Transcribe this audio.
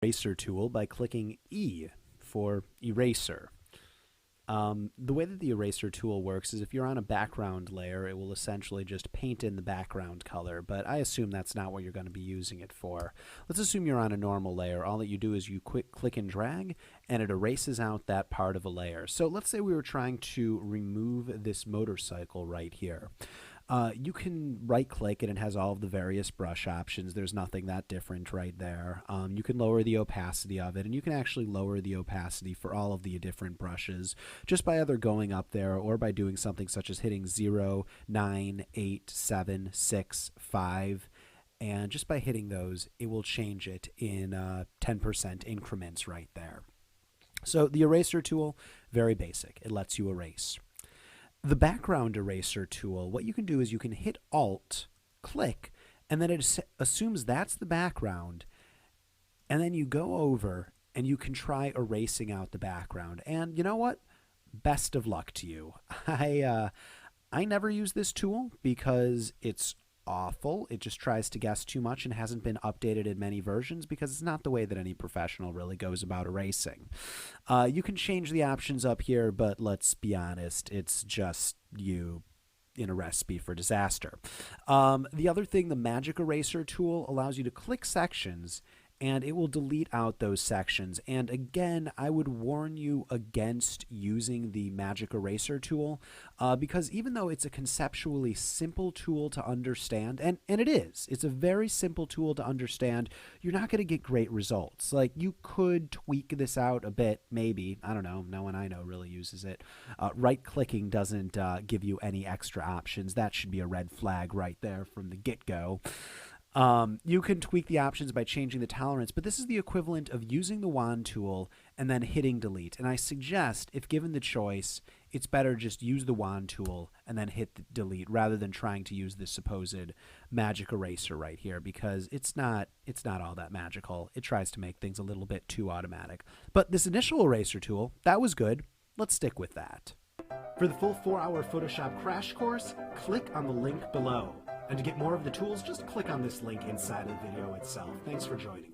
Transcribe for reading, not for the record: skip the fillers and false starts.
eraser tool by clicking E for eraser. The way that the eraser tool works is if you're on a background layer, it will essentially just paint in the background color, but I assume that's not what you're going to be using it for. Let's assume you're on a normal layer. All that you do is you click and drag, and it erases out that part of a layer. So let's say we were trying to remove this motorcycle right here. You can right-click and it has all of the various brush options. There's nothing that different right there. You can lower the opacity of it, and you can actually lower the opacity for all of the different brushes just by either going up there or by doing something such as hitting 0, 9, 8, 7, 6, 5. And just by hitting those, it will change it in 10% increments right there. So the eraser tool, very basic. It lets you erase. The background eraser tool, what you can do is you can hit Alt, click, and then it assumes that's the background, and then you go over and you can try erasing out the background. And you know what? Best of luck to you. I never use this tool because it's awful. It just tries to guess too much and hasn't been updated in many versions because it's not the way that any professional really goes about erasing. You can change the options up here, but let's be honest, it's just you in a recipe for disaster. The other thing, the magic eraser tool allows you to click sections and it will delete out those sections. And again, I would warn you against using the magic eraser tool because even though it's a conceptually simple tool to understand, and it is, it's a very simple tool to understand, you're not going to get great results. Like, you could tweak this out a bit, maybe. I don't know. No one I know really uses it. Right-clicking doesn't give you any extra options. That should be a red flag right there from the get-go. You can tweak the options by changing the tolerance, but this is the equivalent of using the wand tool and then hitting delete. And I suggest, if given the choice, it's better just use the wand tool and then hit delete rather than trying to use this supposed magic eraser right here, because it's not all that magical. It tries to make things a little bit too automatic. But this initial eraser tool, that was good. Let's stick with that. For the full 4-hour Photoshop crash course, click on the link below. And to get more of the tools, just click on this link inside of the video itself. Thanks for joining me.